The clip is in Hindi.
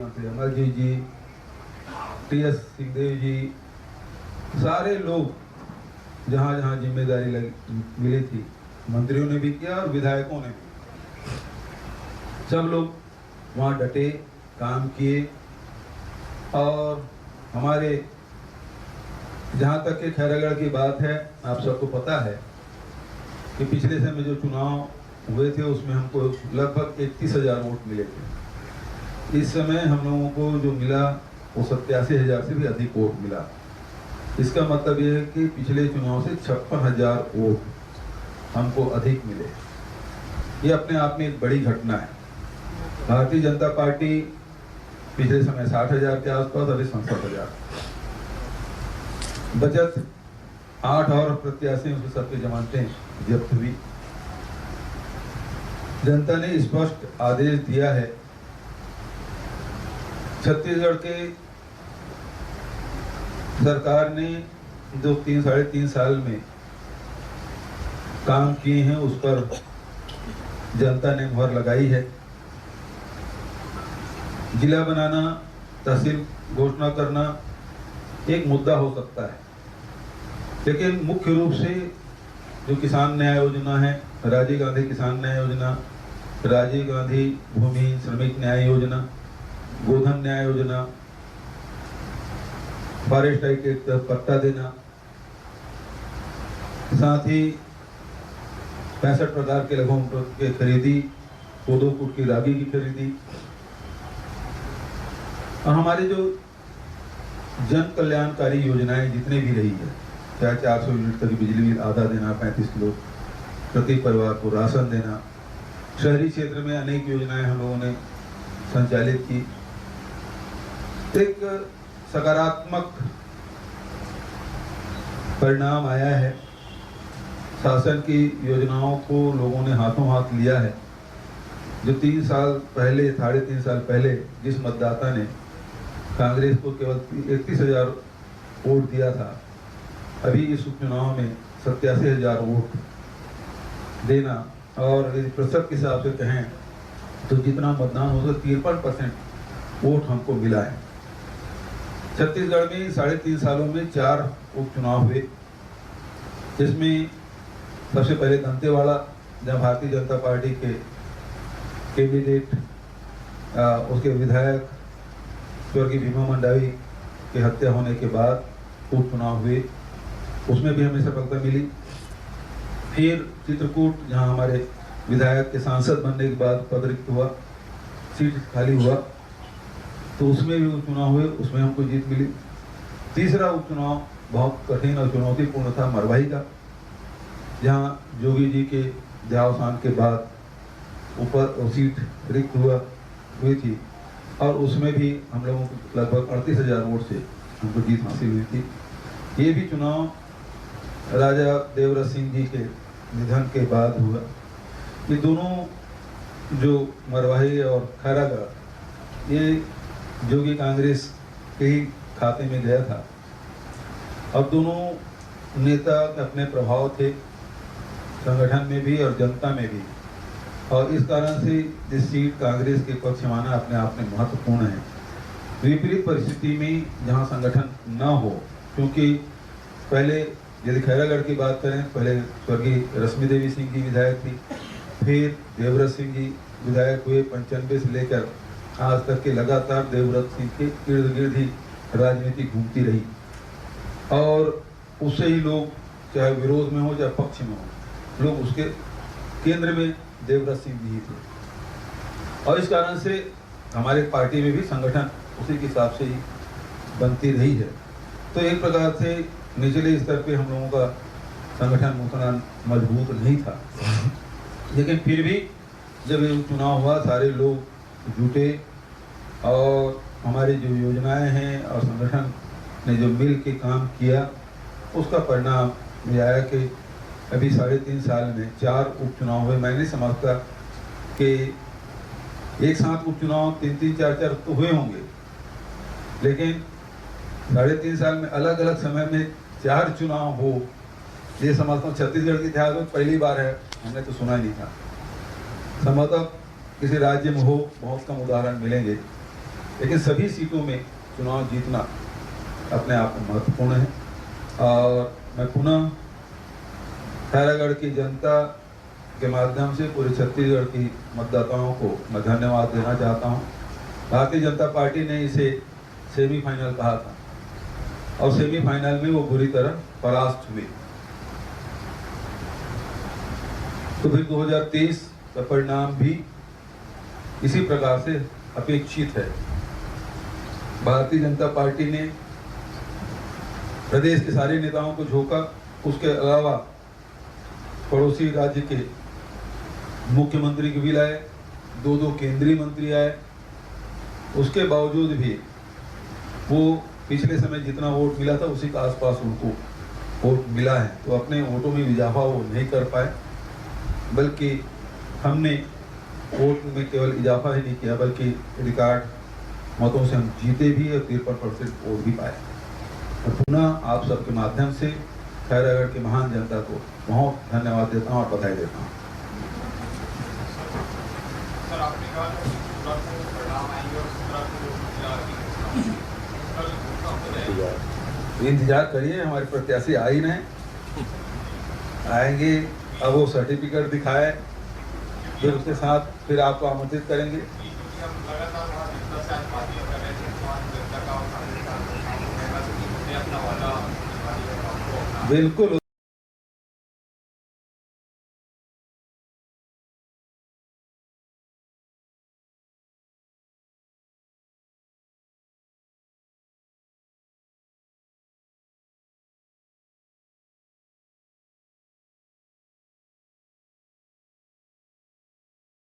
अमरजीत जी, टी.एस. सिंहदेव जी, सारे लोग जहाँ जहाँ जिम्मेदारी मिली थी, मंत्रियों ने भी किया और विधायकों ने भी, सब लोग वहाँ डटे, काम किए। और हमारे जहाँ तक के खैरागढ़ की बात है, आप सबको पता है कि पिछले समय जो चुनाव हुए थे उसमें हमको लगभग 31,000 वोट मिले थे। इस समय हम लोगों को जो मिला वो 87,000 से भी अधिक वोट मिला। इसका मतलब ये है कि पिछले चुनाव से 56,000 वोट हमको अधिक मिले। ये अपने आप में एक बड़ी घटना है। भारतीय जनता पार्टी पिछले समय 60,000 के आसपास, अभी 67,000। बचत 8 और प्रत्याशियों से सबके जमानतें जब्त हुई। जनता ने स्पष्ट आदेश दिया है। छत्तीसगढ़ के सरकार ने जो 3-3.5 साल में काम किए हैं उस पर जनता ने मुहर लगाई है। जिला बनाना, तहसील घोषणा करना एक मुद्दा हो सकता है, लेकिन मुख्य रूप से जो किसान न्याय योजना है, राजीव गांधी किसान न्याय योजना, राजीव गांधी भूमि श्रमिक न्याय योजना, गोधन न्याय योजना, फॉरेस्ट एक्ट के तहत पट्टा देना, साथ ही 65 प्रकार के लघु की खरीदी, कोदो कूट की रागी की खरीदी, और हमारे जो जन कल्याणकारी योजनाएं जितने भी रही है, चाहे 400 यूनिट तक बिजली बिल आधा देना, 35 किलो प्रति परिवार को राशन देना, शहरी क्षेत्र में अनेक योजनाएं हम लोगों ने संचालित की। एक सकारात्मक परिणाम आया है। शासन की योजनाओं को लोगों ने हाथों हाथ लिया है। जो 3 साल पहले, 3.5 साल पहले जिस मतदाता ने कांग्रेस को केवल 31,000 वोट दिया था, अभी इस उपचुनाव में 87,000 वोट देना, और यदि प्रतिशत के हिसाब से कहें तो जितना मतदान हो सके 53% वोट हमको मिला है। छत्तीसगढ़ में 3.5 सालों में 4 उपचुनाव हुए, जिसमें सबसे पहले दंतेवाड़ा, जहाँ भारतीय जनता पार्टी के कैंडिडेट, उसके विधायक स्वर्गीय भीमा मंडावी की हत्या होने के बाद उपचुनाव हुए, उसमें भी हमें सफलता मिली। फिर चित्रकूट, जहाँ हमारे विधायक के सांसद बनने के बाद पद रिक्त हुआ, सीट खाली हुआ, तो उसमें भी उपचुनाव हुए, उसमें हमको जीत मिली। तीसरा उपचुनाव बहुत कठिन और चुनौतीपूर्ण था, मरवाही का, जहाँ जोगी जी के देहावसान के बाद ऊपर सीट रिक्त हुई थी, और उसमें भी हम लोगों को लगभग 38,000 वोट से हमको जीत हासिल हुई थी। ये भी चुनाव राजा देवव्रत सिंह जी के निधन के बाद हुआ। ये दोनों जो मरवाही और खैरागढ़, ये जोगी कांग्रेस के ही खाते में गया था। अब दोनों नेता अपने प्रभाव थे संगठन में भी और जनता में भी, और इस कारण से ये सीट कांग्रेस के पक्ष में आना अपने आप में महत्वपूर्ण है। विपरीत परिस्थिति में जहां संगठन न हो, क्योंकि पहले यदि खैरागढ़ की बात करें, पहले स्वर्गीय रश्मि देवी सिंह की विधायक थी, फिर देवव्रत सिंह जी विधायक हुए 95 से लेकर आज तक के लगातार देवव्रत सिंह के इर्द गिर्द ही राजनीति घूमती रही, और उससे ही लोग चाहे विरोध में हो चाहे पक्ष में हो, लोग उसके केंद्र में देवव्रत सिंह जी थे। और इस कारण से हमारे पार्टी में भी संगठन उसी के हिसाब से ही बनती रही है। तो एक प्रकार से निचले स्तर पे हम लोगों का संगठन उतना मजबूत नहीं था, लेकिन फिर भी जब ये चुनाव हुआ, सारे लोग जुटे, और हमारी जो योजनाएं हैं और संगठन ने जो मिल के काम किया, उसका परिणाम ये आया कि अभी 3.5 साल में 4 उपचुनाव हुए। मैं नहीं समझता कि एक साथ उपचुनाव 3-3, 4-4 तो हुए होंगे, लेकिन 3.5 साल में अलग अलग समय में 4 चुनाव हो, ये समझता हूँ छत्तीसगढ़ के इतिहास में पहली बार है, हमने तो सुना नहीं था। संभवतः किसी राज्य में हो, बहुत कम उदाहरण मिलेंगे। लेकिन सभी सीटों में चुनाव जीतना अपने आप में महत्वपूर्ण है। और मैं पुनः खैरागढ़ की जनता के माध्यम से पूरे छत्तीसगढ़ की मतदाताओं को मैं धन्यवाद देना चाहता हूँ। भारतीय जनता पार्टी ने इसे सेमीफाइनल कहा था और सेमीफाइनल में वो बुरी तरह परास्त हुई। तो फिर 2023 का परिणाम भी इसी प्रकार से अपेक्षित है। भारतीय जनता पार्टी ने प्रदेश के सारे नेताओं को झोंका, उसके अलावा पड़ोसी राज्य के मुख्यमंत्री को भी लाए, 2 केंद्रीय मंत्री आए। उसके बावजूद भी वो पिछले समय जितना वोट मिला था उसी के आसपास उनको वोट मिला है। तो अपने वोटों में इजाफा वो नहीं कर पाए, बल्कि हमने वोट में केवल इजाफा ही नहीं किया बल्कि रिकॉर्ड मतों से हम जीते भी और 53% वोट भी पाए। और पुनः आप सबके माध्यम से खैरागढ़ की महान जनता को बहुत धन्यवाद देता हूँ और बधाई देता हूँ। सर, आपने कहा परिणाम आएंगे और इंतजार करिए, हमारे प्रत्याशी आ ही नहीं, आएंगे। अब वो सर्टिफिकेट दिखाए, फिर उसके साथ फिर आपको आमंत्रित करेंगे। बिल्कुल।